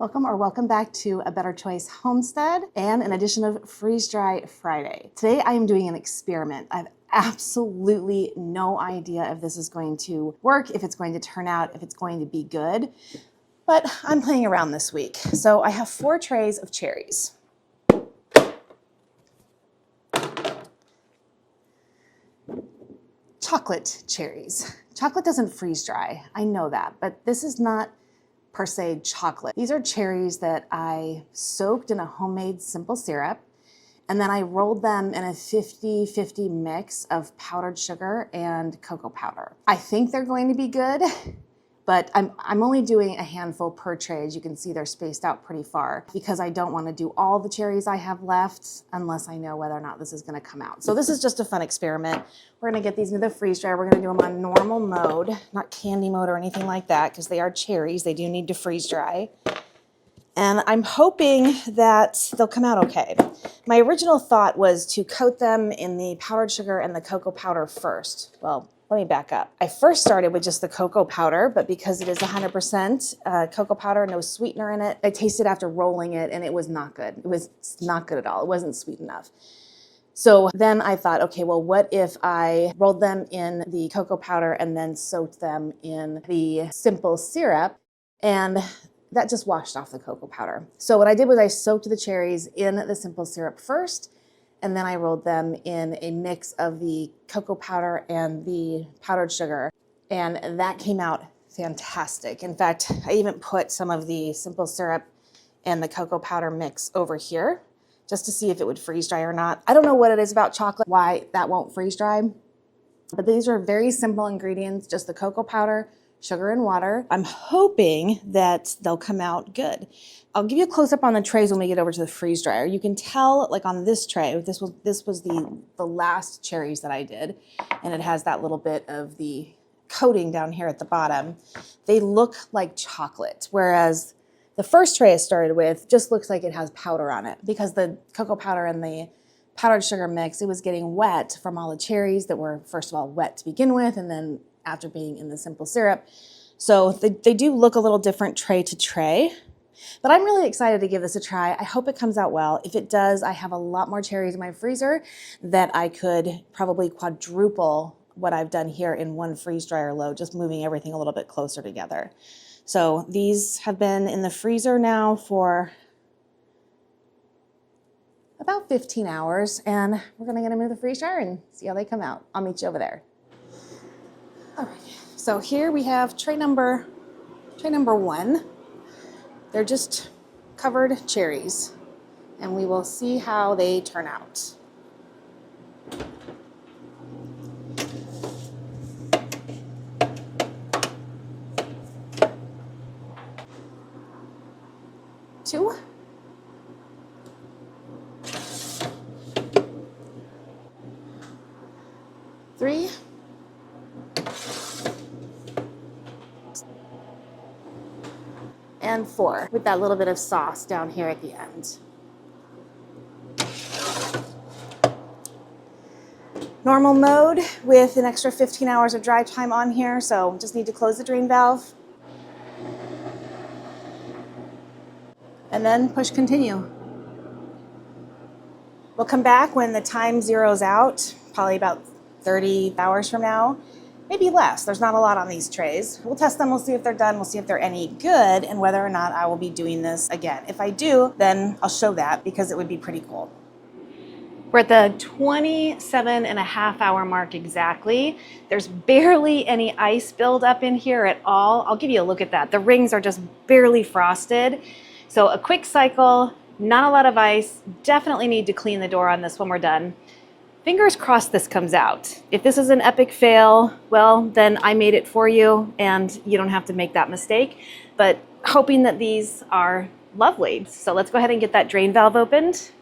Welcome back to A Better Choice Homestead and an edition of Freeze Dry Friday. Today I am doing an experiment. I have absolutely no idea if this is going to work, if it's going to turn out, if it's going to be good, but I'm playing around this week. So I have 4 trays of cherries. Chocolate cherries. Chocolate doesn't freeze dry, I know that, but this is not per se chocolate. These are cherries that I soaked in a homemade simple syrup, and then I rolled them in a 50-50 mix of powdered sugar and cocoa powder. I think they're going to be good, but I'm only doing a handful per tray. As you can see, they're spaced out pretty far because I don't want to do all the cherries I have left unless I know whether or not this is going to come out. So this is just a fun experiment. We're going to get these into the freeze dryer. We're going to do them on normal mode, not candy mode or anything like that, because they are cherries. They do need to freeze dry. And I'm hoping that they'll come out okay. My original thought was to coat them in the powdered sugar and the cocoa powder first. Well, let me back up. I first started with just the cocoa powder, but because it is 100% cocoa powder, no sweetener in it, I tasted after rolling it and it was not good. It was not good at all. It wasn't sweet enough. So then I thought, okay, well, what if I rolled them in the cocoa powder and then soaked them in the simple syrup, and that just washed off the cocoa powder. So what I did was I soaked the cherries in the simple syrup first, and then I rolled them in a mix of the cocoa powder and the powdered sugar, and that came out fantastic. In fact, I even put some of the simple syrup and the cocoa powder mix over here just to see if it would freeze dry or not. I don't know what it is about chocolate, why that won't freeze dry, but these are very simple ingredients, just the cocoa powder, sugar and water. I'm hoping that they'll come out good. I'll give you a close up on the trays when we get over to the freeze dryer. You can tell, like on this tray, this was the last cherries that I did, and it has that little bit of the coating down here at the bottom. They look like chocolate, whereas the first tray I started with just looks like it has powder on it because the cocoa powder and the powdered sugar mix, it was getting wet from all the cherries that were, first of all, wet to begin with, and then after being in the simple syrup. So they do look a little different tray to tray, but I'm really excited to give this a try. I hope it comes out well. If it does, I have a lot more cherries in my freezer that I could probably quadruple what I've done here in one freeze dryer load, just moving everything a little bit closer together. So these have been in the freezer now for about 15 hours, and we're gonna get them into the freeze dryer and see how they come out. I'll meet you over there. All right, so here we have tray number 1. They're just covered cherries, and we will see how they turn out. Two. 3. And 4, with that little bit of sauce down here at the end. Normal mode with an extra 15 hours of dry time on here, so just need to close the drain valve. And then push continue. We'll come back when the time zeroes out, probably about 30 hours from now. Maybe less. There's not a lot on these trays. We'll test them. We'll see if they're done. We'll see if they're any good and whether or not I will be doing this again. If I do, then I'll show that because it would be pretty cool. We're at the 27.5-hour mark exactly. There's barely any ice buildup in here at all. I'll give you a look at that. The rings are just barely frosted. So a quick cycle, not a lot of ice. Definitely need to clean the door on this when we're done. Fingers crossed this comes out. If this is an epic fail, well, then I made it for you and you don't have to make that mistake. But hoping that these are lovely. So let's go ahead and get that drain valve opened.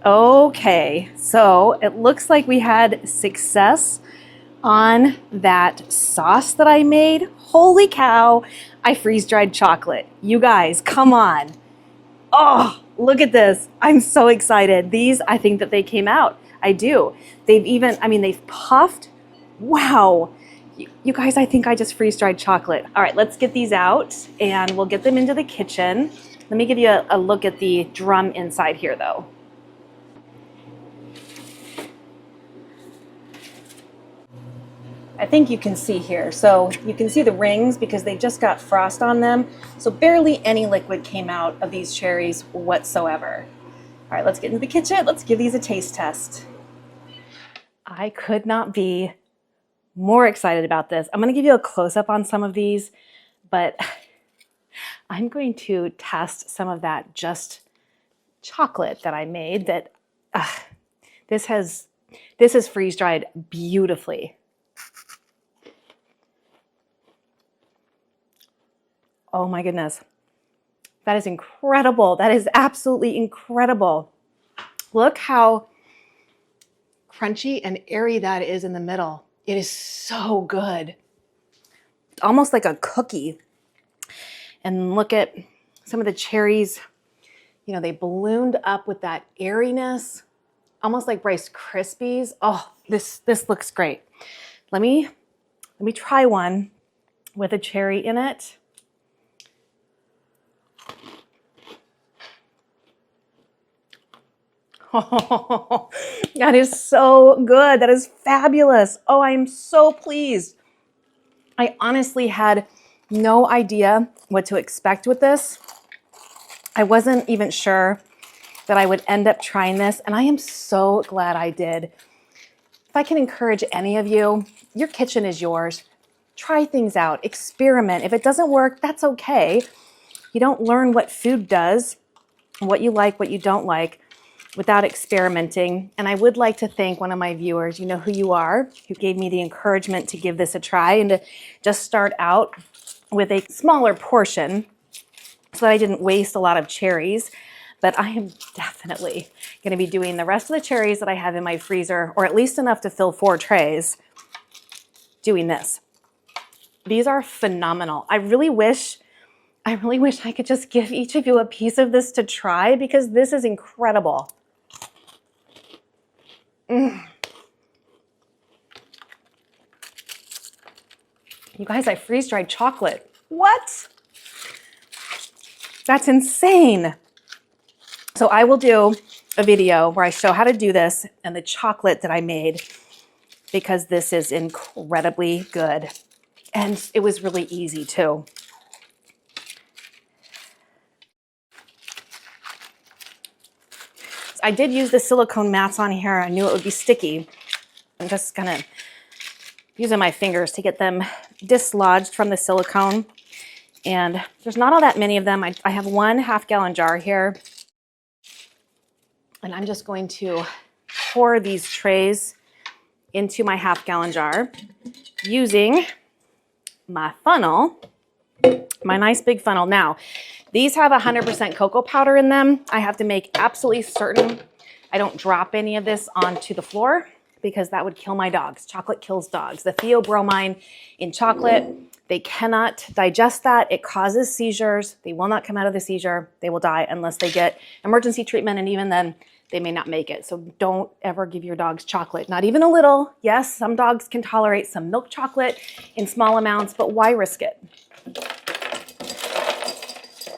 Okay, so it looks like we had success on that sauce that I made. Holy cow, I freeze-dried chocolate. You guys, come on. Oh, look at this. I'm so excited. These, I think that they came out. I do. They've even, I mean, they've puffed. Wow. You guys, I think I just freeze-dried chocolate. All right, let's get these out and we'll get them into the kitchen. Let me give you a look at the drum inside here though. I think you can see here. So you can see the rings because they just got frost on them. So barely any liquid came out of these cherries whatsoever. All right, let's get into the kitchen. Let's give these a taste test. I could not be more excited about this. I'm gonna give you a close-up on some of these, but I'm going to test some of that just chocolate that I made that this is freeze-dried beautifully. Oh my goodness. That is incredible. That is absolutely incredible. Look how crunchy and airy that is in the middle. It is so good. Almost like a cookie. And look at some of the cherries. You know, they ballooned up with that airiness, almost like Rice Krispies. Oh, this looks great. Let me try one with a cherry in it. Oh, that is so good. That is fabulous. Oh, I am so pleased. I honestly had no idea what to expect with this. I wasn't even sure that I would end up trying this, and I am so glad I did. If I can encourage any of you, your kitchen is yours. Try things out, experiment. If it doesn't work, that's okay. You don't learn what food does, what you like, what you don't like, without experimenting. And I would like to thank one of my viewers, you know who you are, who gave me the encouragement to give this a try and to just start out with a smaller portion so that I didn't waste a lot of cherries. But I am definitely going to be doing the rest of the cherries that I have in my freezer, or at least enough to fill 4 trays, doing this. These are phenomenal. I really wish I could just give each of you a piece of this to try because this is incredible. You guys, I freeze-dried chocolate. What? That's insane. So I will do a video where I show how to do this and the chocolate that I made because this is incredibly good. And it was really easy too. I did use the silicone mats on here. I knew it would be sticky. I'm just kind of using my fingers to get them dislodged from the silicone. And there's not all that many of them. I have 1 half-gallon jar here. And I'm just going to pour these trays into my half-gallon jar using my funnel, my nice big funnel. Now, these have 100% cocoa powder in them. I have to make absolutely certain I don't drop any of this onto the floor because that would kill my dogs. Chocolate kills dogs. The theobromine in chocolate, they cannot digest that. It causes seizures. They will not come out of the seizure. They will die unless they get emergency treatment, and even then, they may not make it. So don't ever give your dogs chocolate, not even a little. Yes, some dogs can tolerate some milk chocolate in small amounts, but why risk it?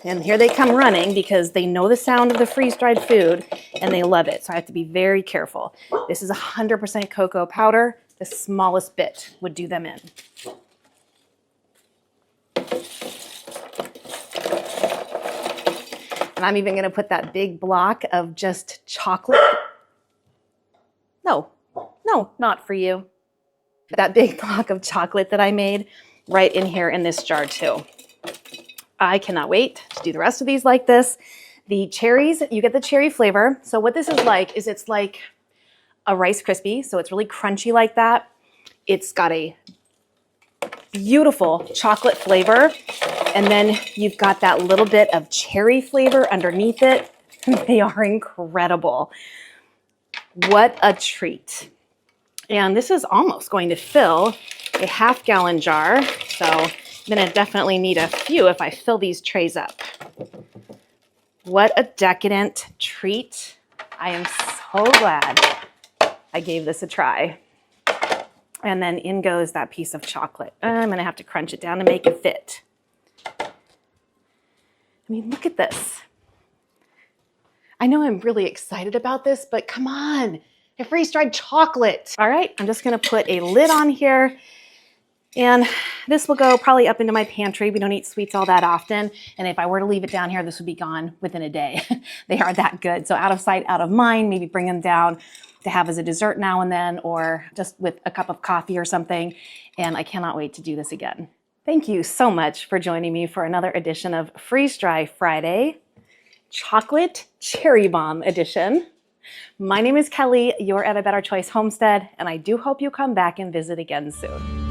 And here they come running because they know the sound of the freeze-dried food and they love it. So I have to be very careful. This is 100% cocoa powder. The smallest bit would do them in. And I'm even gonna put that big block of just chocolate. No, not for you. That big block of chocolate that I made right in here in this jar too. I cannot wait to do the rest of these like this. The cherries, you get the cherry flavor. So what this is it's like a Rice Krispie. So it's really crunchy like that. It's got a beautiful chocolate flavor. And then you've got that little bit of cherry flavor underneath it. They are incredible. What a treat. And this is almost going to fill a half-gallon jar. So I'm gonna definitely need a few if I fill these trays up. What a decadent treat. I am so glad I gave this a try. And then in goes that piece of chocolate. I'm gonna have to crunch it down to make it fit. I mean, look at this. I know I'm really excited about this, but come on, a freeze-dried chocolate. All right, I'm just gonna put a lid on here, and this will go probably up into my pantry. We don't eat sweets all that often. And if I were to leave it down here, this would be gone within a day. They are that good. So out of sight, out of mind, maybe bring them down to have as a dessert now and then, or just with a cup of coffee or something. And I cannot wait to do this again. Thank you so much for joining me for another edition of Freeze Dry Friday, Chocolate Cherry Bomb edition. My name is Kelly, you're at A Better Choice Homestead, and I do hope you come back and visit again soon.